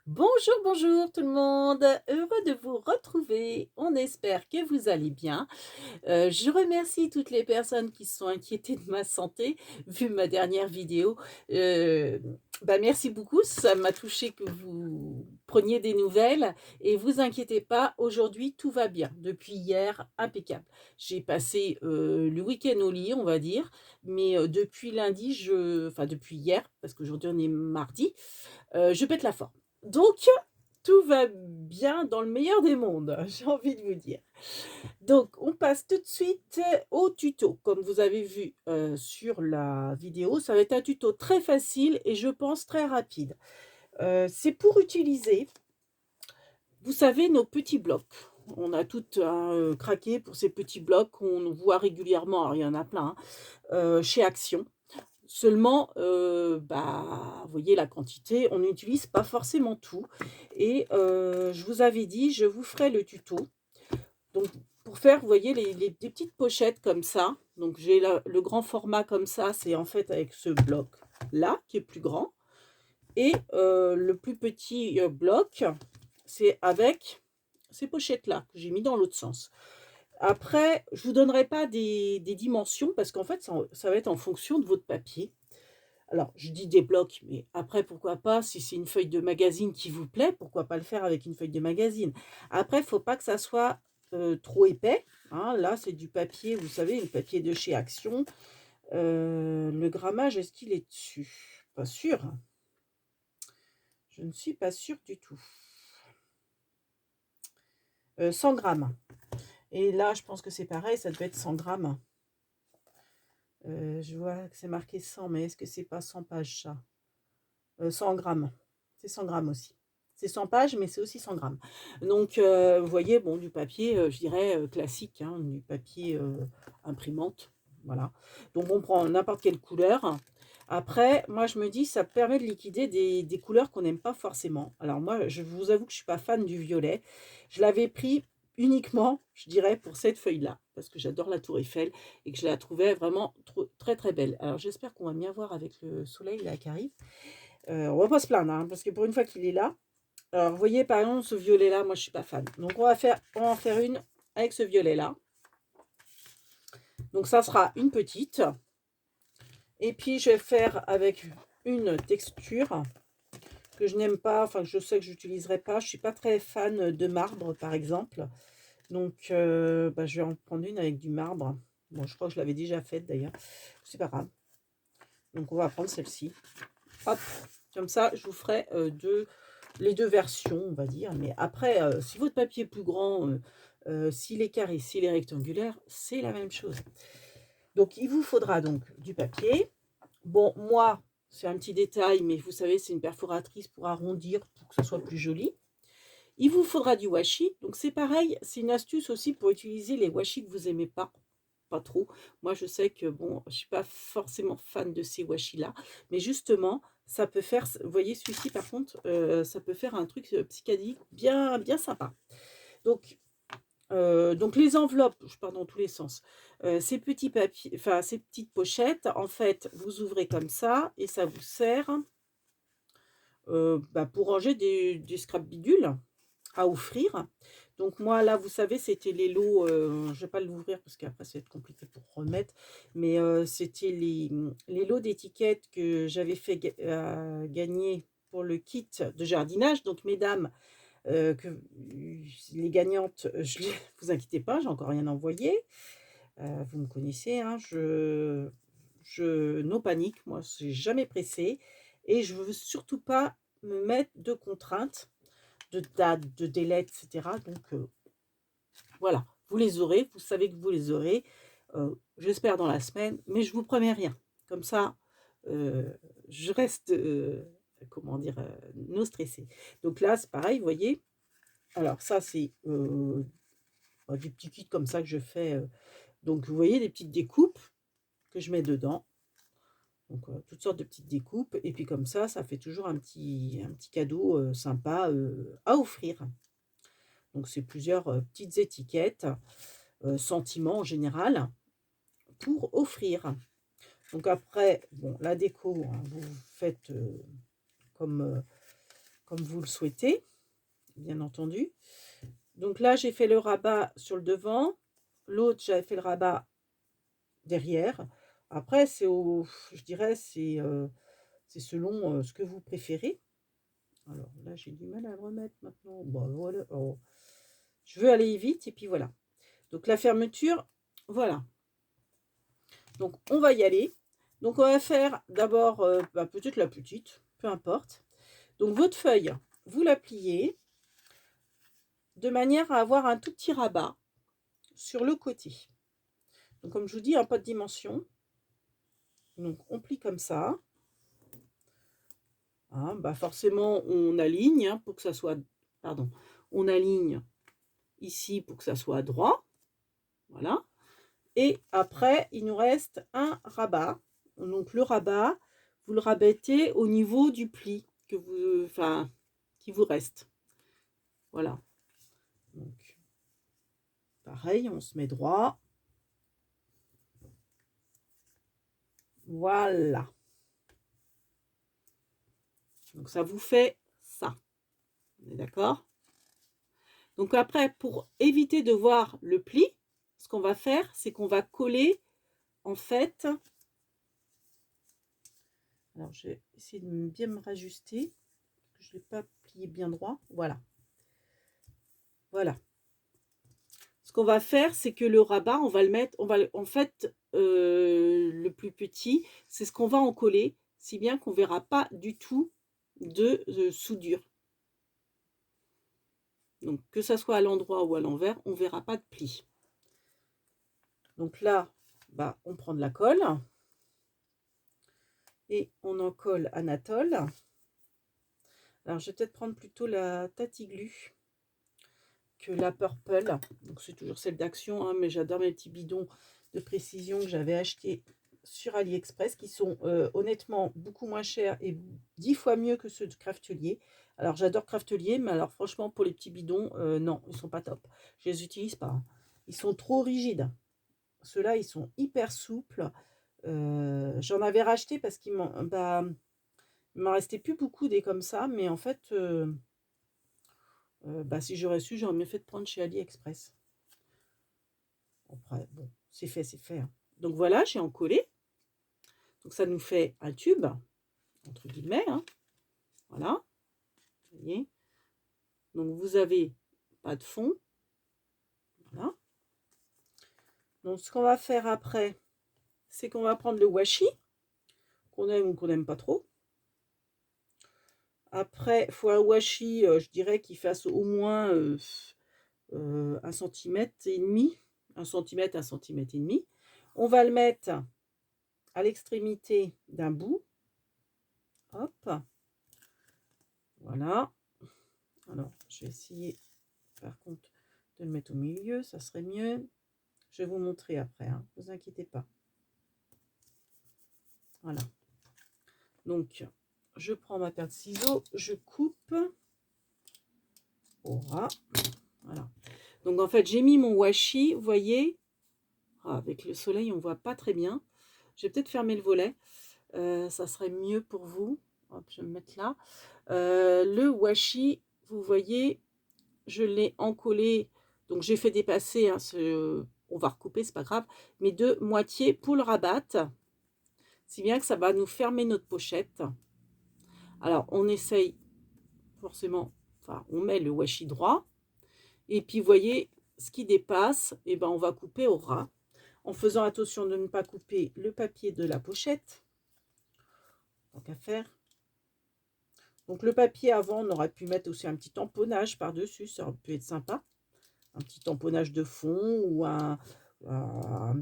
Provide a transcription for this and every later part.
Bonjour, bonjour tout le monde, heureux de vous retrouver. On espère que vous allez bien. Je remercie toutes les personnes qui se sont inquiétées de ma santé, vu ma dernière vidéo. Heu, merci beaucoup, ça m'a touché que vous preniez des nouvelles et vous inquiétez pas, aujourd'hui tout va bien. Depuis hier, impeccable. J'ai passé, le week-end au lit, on va dire, mais depuis lundi, depuis hier, parce qu'aujourd'hui on est mardi, je pète la forme. Donc tout va bien dans le meilleur des mondes, j'ai envie de vous dire. Donc on passe tout de suite au tuto. Comme vous avez vu, sur la vidéo, ça va être un tuto très facile et je pense très rapide. C'est pour utiliser, vous savez, nos petits blocs. On a toutes, hein, craqué pour ces petits blocs qu'on voit régulièrement, alors il y en a plein, hein, chez Action. Seulement, vous voyez la quantité, on n'utilise pas forcément tout et je vous avais dit, je vous ferai le tuto. Donc pour faire, vous voyez les des petites pochettes comme ça, donc j'ai le grand format comme ça, c'est en fait avec ce bloc-là qui est plus grand et le plus petit, bloc, c'est avec ces pochettes-là que j'ai mis dans l'autre sens. Après, je vous donnerai pas des dimensions parce qu'en fait ça va être en fonction de votre papier. Alors, je dis des blocs, mais après, pourquoi pas, si c'est une feuille de magazine qui vous plaît, pourquoi pas le faire avec une feuille de magazine? Après, il faut pas que ça soit, trop épais, hein. Là, c'est du papier, vous savez, le papier de chez Action. Le grammage, est-ce qu'il est dessus? Pas sûr. Je ne suis pas sûre du tout. 100 grammes et là, je pense que c'est pareil, ça devait être 100 grammes. Je vois que c'est marqué 100, mais est-ce que c'est pas 100 pages ça? 100 grammes. C'est 100 grammes aussi. C'est 100 pages, mais c'est aussi 100 grammes. Donc, vous voyez, bon, du papier, je dirais, classique, hein, du papier, imprimante, voilà. Donc on prend n'importe quelle couleur. Après, moi, je me dis, ça permet de liquider des couleurs qu'on n'aime pas forcément. Alors moi, je vous avoue que je suis pas fan du violet. Je l'avais pris uniquement, je dirais, pour cette feuille-là, parce que j'adore la tour Eiffel et que je la trouvais vraiment très, très belle. Alors j'espère qu'on va bien voir avec le soleil là qui arrive. On va pas se plaindre, hein, parce que pour une fois qu'il est là. Alors vous voyez par exemple ce violet là, moi je suis pas fan. Donc on va en faire une avec ce violet là. Donc ça sera une petite. Et puis je vais faire avec une texture que je n'aime pas, enfin que je sais que j'utiliserai pas. Je suis pas très fan de marbre par exemple. Donc je vais en prendre une avec du marbre. Bon, je crois que je l'avais déjà faite d'ailleurs. C'est pas grave. Donc on va prendre celle-ci. Hop, comme ça je vous ferai les 2 versions, on va dire, mais après, si votre papier est plus grand, s'il est carré, s'il est rectangulaire, c'est la même chose. Donc il vous faudra donc du papier. Bon, moi, c'est un petit détail, mais vous savez, c'est une perforatrice pour arrondir, pour que ce soit plus joli. Il vous faudra du washi, donc c'est pareil, c'est une astuce aussi pour utiliser les washi que vous aimez pas trop. Moi, je sais que bon, je suis pas forcément fan de ces washi-là, mais justement, ça peut faire vous voyez celui-ci par contre, ça peut faire un truc, psychédélique bien bien sympa. Donc donc les enveloppes, je pars dans tous les sens, ces petits papiers enfin ces petites pochettes, en fait, vous ouvrez comme ça et ça vous sert, pour ranger des scrap bidules à offrir. Donc moi là, vous savez, c'était les lots, je vais pas l'ouvrir parce qu'après ça va être compliqué pour remettre, mais c'était les lots d'étiquettes que j'avais fait gagner pour le kit de jardinage. Donc mesdames, que les gagnantes, je les vous inquiétez pas, j'ai encore rien envoyé. Vous me connaissez, hein, je no panique, moi, c'est jamais pressé et je veux surtout pas me mettre de contraintes, de date, de délai et cetera. Donc voilà, vous les aurez, vous savez que vous les aurez, j'espère dans la semaine, mais je vous promets rien. Comme ça, je reste, comment dire? Non stressée. Donc là, c'est pareil, vous voyez? Alors ça, c'est, des petits kits comme ça que je fais, donc vous voyez des petites découpes que je mets dedans. Donc toutes sortes de petites découpes et puis comme ça fait toujours un petit cadeau, sympa, à offrir. Donc c'est plusieurs, petites étiquettes, sentiments en général, pour offrir. Donc après, bon, la déco, hein, vous faites, comme, comme vous le souhaitez, bien entendu. Donc là, j'ai fait le rabat sur le devant. L'autre, j'avais fait le rabat derrière. Après, je dirais, c'est selon ce que vous préférez. Alors là, j'ai du mal à le remettre maintenant. Bon, voilà. Oh. Je veux aller vite et puis voilà. Donc la fermeture, voilà. Donc on va y aller. Donc on va faire d'abord peut-être la petite, peu importe. Donc votre feuille, vous la pliez de manière à avoir un tout petit rabat sur le côté. Donc comme je vous dis, pas de dimension. Donc on plie comme ça. Hein, forcément on aligne pour que ça soit, pardon, on aligne ici pour que ça soit droit. Voilà. Et après, il nous reste un rabat. Donc le rabat, vous le rabattez au niveau du pli qui vous reste. Voilà. Donc, pareil, on se met droit. Voilà. Donc ça vous fait ça. On est d'accord? Donc après, pour éviter de voir le pli, ce qu'on va faire, c'est qu'on va coller, en fait... Alors, je vais essayer de bien me rajuster. Je ne l'ai pas plié bien droit. Voilà. Voilà. Ce qu'on va faire, c'est que le rabat, on va le mettre... en fait, le plus petit, c'est ce qu'on va en coller, si bien qu'on ne verra pas du tout de soudure. Donc, que ça soit à l'endroit ou à l'envers, on ne verra pas de pli. Donc là, on prend de la colle et on en colle Anatole. Alors, je vais peut-être prendre plutôt la Tatiglu que la Purple. Donc, c'est toujours celle d'Action, hein, mais j'adore mes petits bidons de précision que j'avais achetés sur AliExpress, qui sont honnêtement beaucoup moins chers et 10 fois mieux que ceux de Craftelier. Alors, j'adore Craftelier, mais alors franchement, pour les petits bidons, non, ils sont pas top. Je les utilise pas. Hein. Ils sont trop rigides. Ceux-là, ils sont hyper souples. J'en avais racheté parce qu'il m'en restait plus beaucoup des comme ça, mais en fait, si j'aurais su, j'aurais mieux fait de prendre chez AliExpress. Après, bon, c'est fait, c'est fait. Hein. Donc voilà, j'ai encollé. Donc ça nous fait un tube, entre guillemets. Hein. Voilà. Vous voyez. Donc vous avez pas de fond. Voilà. Donc ce qu'on va faire après, c'est qu'on va prendre le washi, qu'on aime ou qu'on n'aime pas trop. Après, il faut un washi, je dirais, qui fasse au moins 1 centimètre et demi. 1 centimètre, 1 centimètre et demi. On va le mettre à l'extrémité d'un bout. Hop. Voilà. Alors, je vais essayer, par contre, de le mettre au milieu. Ça serait mieux. Je vais vous montrer après. Hein, ne vous inquiétez pas. Voilà. Donc, je prends ma paire de ciseaux. Je coupe. Voilà. Donc, en fait, j'ai mis mon washi. Vous voyez, avec le soleil, on ne voit pas très bien. Je vais peut-être fermer le volet. Ça serait mieux pour vous. Hop, je vais me mettre là. Le washi, vous voyez, je l'ai encollé. Donc, j'ai fait dépasser. Hein, on va recouper, c'est pas grave. Mais de moitié pour le rabattre. Si bien que ça va nous fermer notre pochette. Alors, on essaye forcément. Enfin, on met le washi droit. Et puis, vous voyez, ce qui dépasse, on va couper au ras. En faisant attention de ne pas couper le papier de la pochette. Tant qu'à faire. Donc le papier avant, on aurait pu mettre aussi un petit tamponnage par-dessus, ça aurait pu être sympa. Un petit tamponnage de fond ou un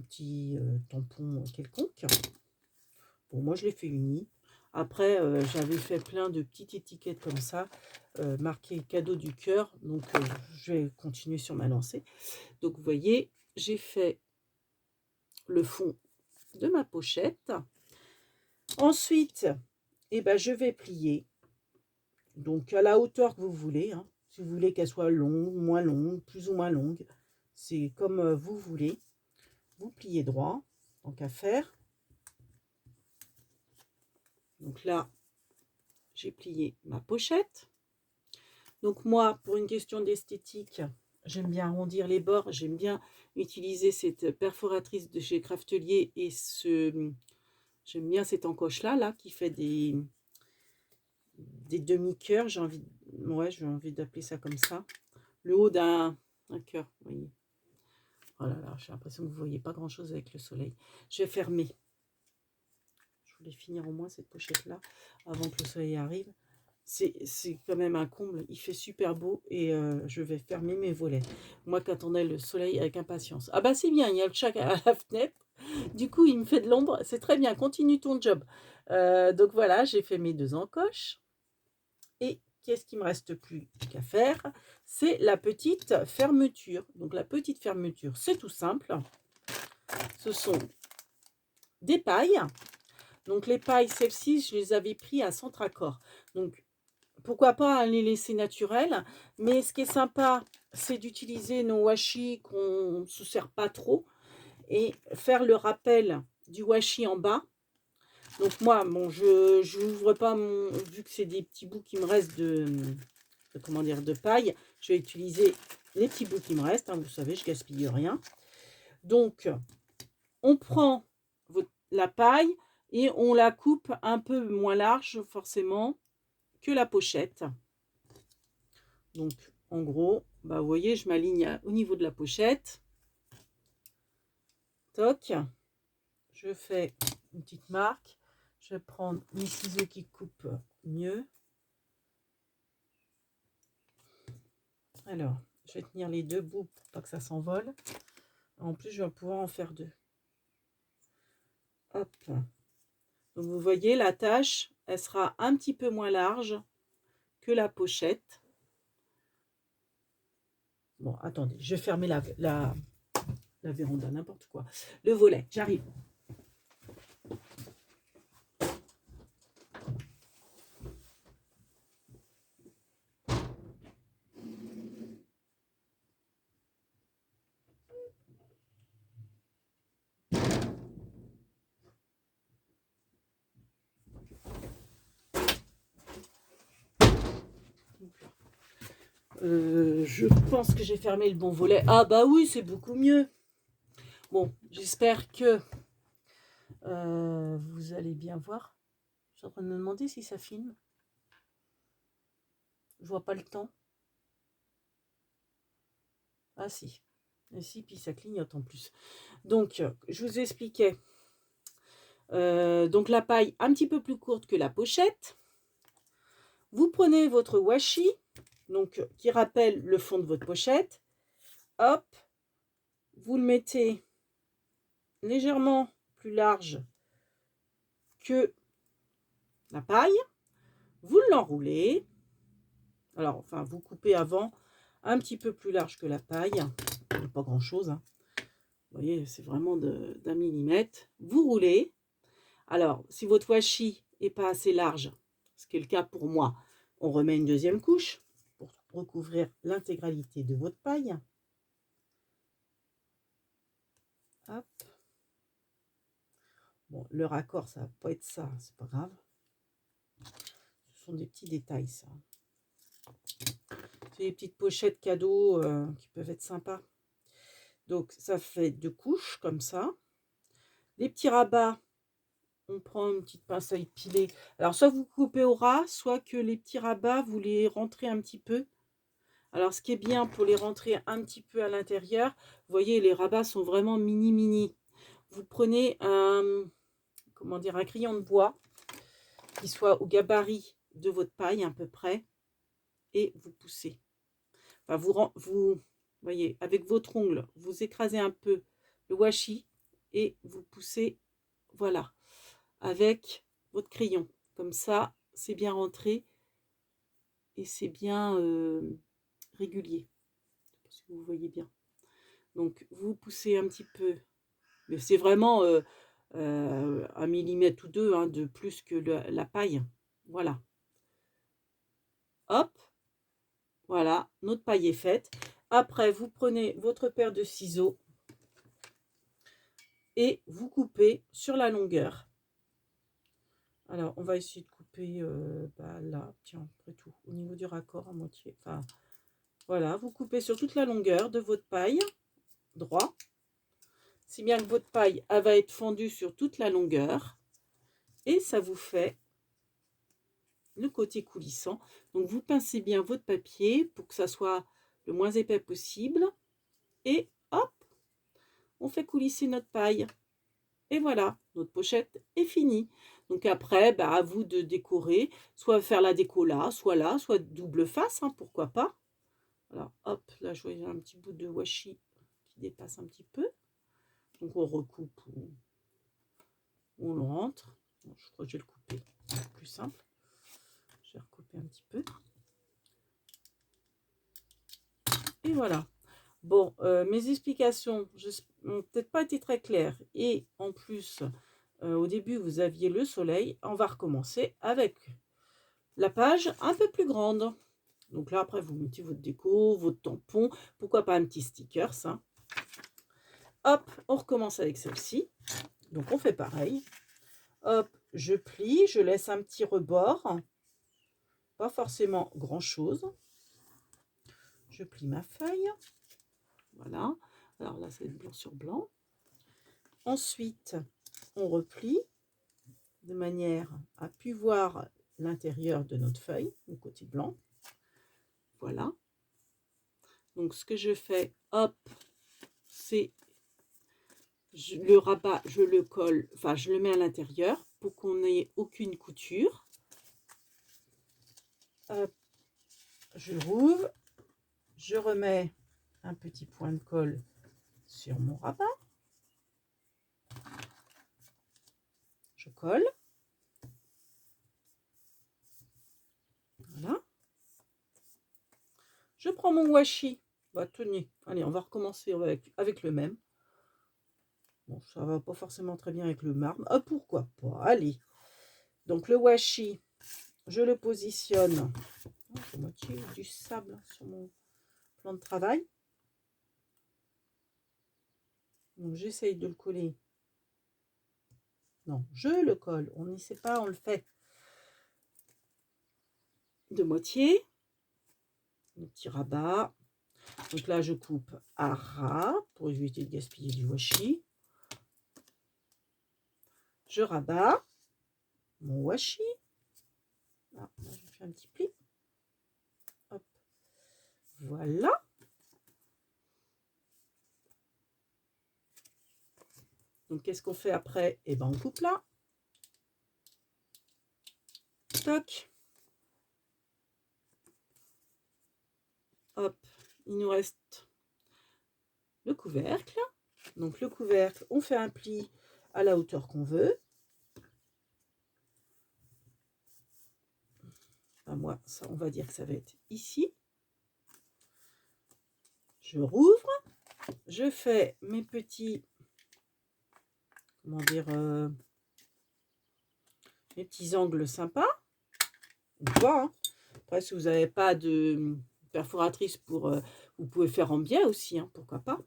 petit tampon quelconque. Bon, moi je l'ai fait uni. Après, j'avais fait plein de petites étiquettes comme ça, marquées cadeau du cœur. Donc je vais continuer sur ma lancée. Donc vous voyez, j'ai fait le fond de ma pochette. Ensuite, je vais plier. Donc à la hauteur que vous voulez. Hein. Si vous voulez qu'elle soit longue, moins longue, plus ou moins longue. C'est comme vous voulez. Vous pliez droit. Tant qu'à faire. Donc là, j'ai plié ma pochette. Donc moi, pour une question d'esthétique, j'aime bien arrondir les bords. J'aime bien utiliser cette perforatrice de chez Craftelier et j'aime bien cette encoche-là, là, qui fait des demi-cœurs. J'ai envie d'appeler ça comme ça. Le haut d'un cœur, vous voyez. Oh là là, j'ai l'impression que vous ne voyez pas grand-chose avec le soleil. Je vais fermer. Je voulais finir au moins cette pochette-là avant que le soleil arrive. C'est quand même un comble. Il fait super beau et je vais fermer mes volets. Moi, quand on a le soleil, avec impatience. Ah bah c'est bien, il y a le chat à la fenêtre. Du coup, il me fait de l'ombre. C'est très bien, continue ton job. Donc voilà, j'ai fait mes 2 encoches. Et qu'est-ce qu'il me reste plus qu'à faire? C'est la petite fermeture. Donc la petite fermeture, c'est tout simple. Ce sont des pailles. Donc les pailles, celles-ci, je les avais pris à Centracor. Donc pourquoi pas les laisser naturelles. Mais ce qui est sympa, c'est d'utiliser nos washi qu'on ne se sert pas trop et faire le rappel du washi en bas. Donc moi, bon, je n'ouvre pas vu que c'est des petits bouts qui me restent comment dire, de paille, je vais utiliser les petits bouts qui me restent, hein, vous savez, je gaspille rien. Donc, on prend la paille et on la coupe un peu moins large, forcément, que la pochette. Donc, en gros, bah, vous voyez, je m'aligne au niveau de la pochette. Toc. Je fais une petite marque. Je vais prendre mes ciseaux qui coupent mieux. Alors, je vais tenir les 2 bouts pour pas que ça s'envole. En plus, je vais pouvoir en faire 2. Hop. Donc, vous voyez, la tâche, elle sera un petit peu moins large que la pochette. Bon, attendez, je vais fermer la véranda, n'importe quoi. Le volet, j'arrive. Je pense que j'ai fermé le bon volet. Ah bah oui, c'est beaucoup mieux. Bon, j'espère que vous allez bien voir. Je suis en train de me demander si ça filme. Je vois pas le temps. Ah si. Et si, puis ça clignote en plus. Donc, je vous expliquais. Donc la paille un petit peu plus courte que la pochette. Vous prenez votre washi, donc qui rappelle le fond de votre pochette. Hop, vous le mettez légèrement plus large que la paille. Vous l'enroulez. Alors, enfin, vous coupez avant un petit peu plus large que la paille. Pas grand-chose. Hein. Vous voyez, c'est vraiment d'1 millimètre. Vous roulez. Alors, si votre washi n'est pas assez large, ce qui est le cas pour moi, on remet une 2e couche pour recouvrir l'intégralité de votre paille. Hop. Bon, le raccord, ça va pas être ça, c'est pas grave. Ce sont des petits détails, ça. C'est des petites pochettes cadeaux qui peuvent être sympas. Donc, ça fait 2 couches, comme ça. Les petits rabats, on prend une petite pince à épiler. Alors, soit vous coupez au ras, soit que les petits rabats, vous les rentrez un petit peu. Alors, ce qui est bien pour les rentrer un petit peu à l'intérieur, vous voyez, les rabats sont vraiment mini. Vous prenez comment dire, un crayon de bois qui soit au gabarit de votre paille à peu près et vous poussez. Enfin, vous voyez, avec votre ongle, vous écrasez un peu le washi et vous poussez, voilà, avec votre crayon. Comme ça, c'est bien rentré et c'est bien régulier. Je sais pas si vous voyez bien. Donc, vous poussez un petit peu, mais c'est vraiment 1 millimètre ou 2 hein, de plus que la paille. Voilà. Hop, voilà, notre paille est faite. Après, vous prenez votre paire de ciseaux et vous coupez sur la longueur. Alors, on va essayer de couper là, tiens, après tout, au niveau du raccord à moitié. Enfin, voilà, vous coupez sur toute la longueur de votre paille, droit. Si bien que votre paille, elle va être fendue sur toute la longueur. Et ça vous fait le côté coulissant. Donc, vous pincez bien votre papier pour que ça soit le moins épais possible. Et hop, on fait coulisser notre paille. Et voilà, notre pochette est finie. Donc après, à vous de décorer, soit faire la déco là, soit double face, hein, pourquoi pas. Alors hop, là je vois un petit bout de washi qui dépasse un petit peu. Donc on recoupe ou on le rentre. Bon, je crois que je vais le couper, c'est plus simple. Je vais recouper un petit peu. Et voilà. Bon, mes explications n'ont peut-être pas été très claires. Et en plus, au début, vous aviez le soleil. On va recommencer avec la page un peu plus grande. Donc là, après, vous mettez votre déco, votre tampon. Pourquoi pas un petit sticker, ça. Hop, on recommence avec celle-ci. Donc, on fait pareil. Hop, je plie, je laisse un petit rebord. Pas forcément grand-chose. Je plie ma feuille. Voilà. Alors là, ça va être blanc sur blanc. Ensuite, on replie de manière à pu voir l'intérieur de notre feuille, le côté blanc. Voilà. Donc, ce que je fais, hop, c'est le rabat, je le colle, enfin, je le mets à l'intérieur pour qu'on n'ait aucune couture. Hop, je rouvre, je remets un petit point de colle sur mon rabat. Je colle. Voilà. Je prends mon washi. Tenez, allez, on va recommencer avec le même. Bon, ça va pas forcément très bien avec le marbre. Ah, pourquoi pas? Allez. Donc, le washi, je le positionne. Oh, j'ai moitié du sable sur mon plan de travail. Donc, j'essaye de le coller. Non, je le colle. On n'y sait pas, on le fait de moitié. Un petit rabat. Donc là, je coupe à ras pour éviter de gaspiller du washi. Je rabats mon washi. Là, je fais un petit pli. Hop. Voilà. Donc, qu'est-ce qu'on fait après? Eh bien, on coupe là. Toc. Hop. Il nous reste le couvercle. Donc, le couvercle, on fait un pli à la hauteur qu'on veut. Enfin, moi, ça, on va dire que ça va être ici. Je rouvre. Je fais mes petits, comment dire, mes petits angles sympas. On voit, hein. Après, si vous n'avez pas de perforatrice vous pouvez faire en biais aussi, hein, pourquoi pas.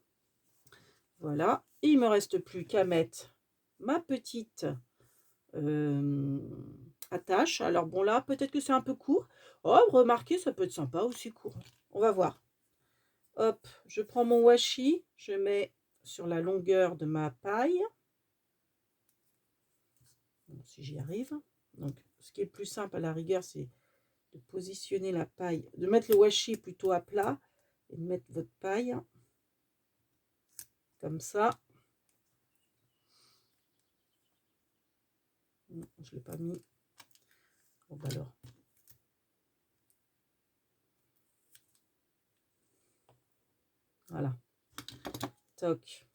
Voilà. Et il ne me reste plus qu'à mettre ma petite attache. Alors bon, là, peut-être que c'est un peu court. Oh, remarquez, ça peut être sympa aussi court. On va voir. Hop, je prends mon washi, je mets sur la longueur de ma paille. Bon, si j'y arrive. Donc, ce qui est plus simple à la rigueur, c'est de positionner la paille, de mettre le washi plutôt à plat et de mettre votre paille comme ça. Je ne l'ai pas mis. Bon, alors. Voilà. Toc.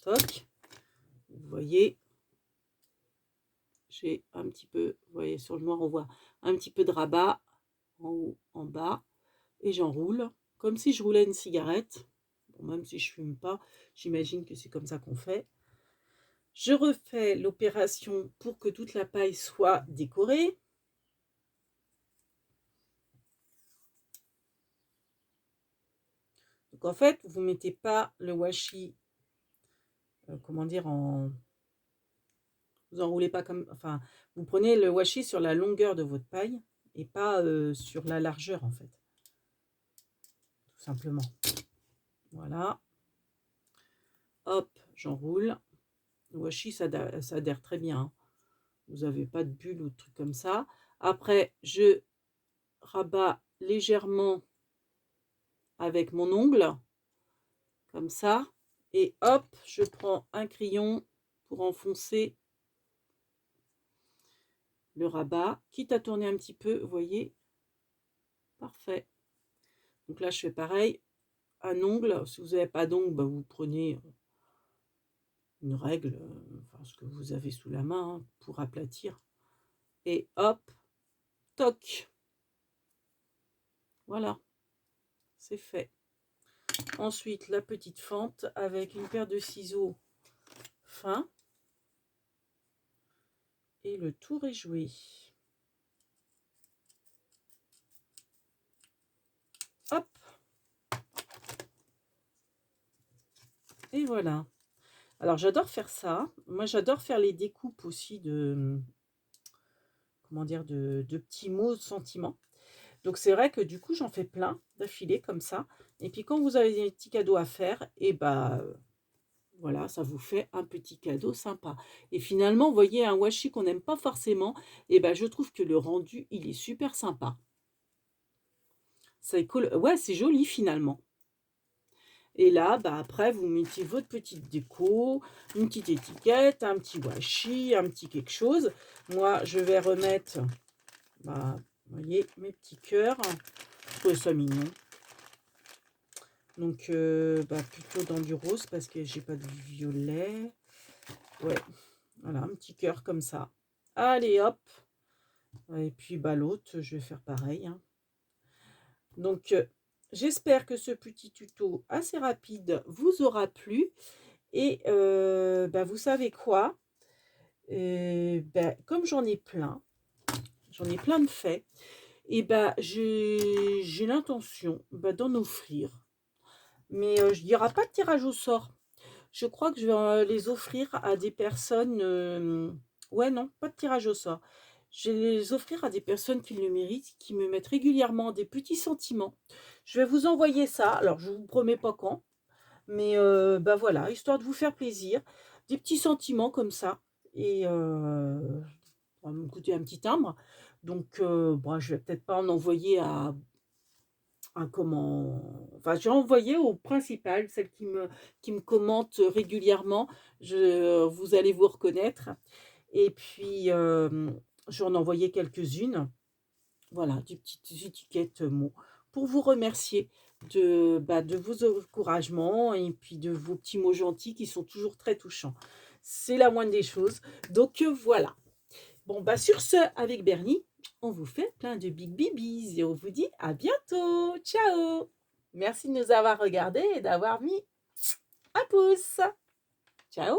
Toc. Vous voyez, j'ai un petit peu, vous voyez sur le noir, on voit un petit peu de rabat en haut, en bas. Et j'enroule comme si je roulais une cigarette. Bon, même si je fume pas, j'imagine que c'est comme ça qu'on fait. Je refais l'opération pour que toute la paille soit décorée. Donc en fait, vous ne mettez pas le washi, comment dire, Vous enroulez pas comme, enfin, vous prenez le washi sur la longueur de votre paille et pas sur la largeur en fait, tout simplement. Voilà. Hop, j'enroule. Le washi, ça adhère très bien, hein. Vous n'avez pas de bulles ou de trucs comme ça. Après, je rabats légèrement avec mon ongle, comme ça. Et hop, je prends un crayon pour enfoncer le rabat, quitte à tourner un petit peu, vous voyez. Parfait. Donc là, je fais pareil. Un ongle. Si vous n'avez pas d'ongle, bah, vous prenez une règle, enfin, ce que vous avez sous la main, hein, pour aplatir. Et hop, toc. Voilà, c'est fait. Ensuite, la petite fente avec une paire de ciseaux fins. Et le tour est joué. Hop. Et voilà. Alors, j'adore faire ça. Moi, j'adore faire les découpes aussi de, comment dire, de petits mots, sentiments. Donc, c'est vrai que du coup, j'en fais plein d'affilée comme ça. Et puis, quand vous avez des petits cadeaux à faire, et bah, voilà, ça vous fait un petit cadeau sympa. Et finalement, vous voyez, un washi qu'on n'aime pas forcément, et ben, je trouve que le rendu, il est super sympa. C'est cool. Ouais, c'est joli finalement. Et là, bah, après, vous mettez votre petite déco, une petite étiquette, un petit washi, un petit quelque chose. Moi, je vais remettre, bah, vous voyez, mes petits cœurs. Je trouve ça mignon. Donc, bah, plutôt dans du rose parce que j'ai pas de violet. Ouais, voilà, un petit cœur comme ça. Allez, hop. Et puis, bah, l'autre, je vais faire pareil, hein. Donc, j'espère que ce petit tuto assez rapide vous aura plu. Et bah, vous savez quoi? Bah, comme j'en ai plein de faits, et bah, j'ai l'intention, bah, d'en offrir. Mais il n'y aura pas de tirage au sort. Je crois que je vais les offrir à des personnes. Ouais, non, pas de tirage au sort. Je vais les offrir à des personnes qui le méritent, qui me mettent régulièrement des petits sentiments. Je vais vous envoyer ça. Alors, je ne vous promets pas quand. Mais bah, voilà, histoire de vous faire plaisir. Des petits sentiments comme ça. Et ça va me coûter un petit timbre. Donc, bon, je vais peut-être pas en envoyer à comment. Enfin, j'ai envoyé au principal, celle qui me commente régulièrement. Vous allez vous reconnaître. Et puis, j'en ai envoyé quelques-unes. Voilà, des petites étiquettes mots pour vous remercier de vos encouragements et puis de vos petits mots gentils qui sont toujours très touchants. C'est la moindre des choses. Donc, voilà. Bon, bah, sur ce, avec Bernie, on vous fait plein de big bibis et on vous dit à bientôt. Ciao. Merci de nous avoir regardés et d'avoir mis un pouce. Ciao.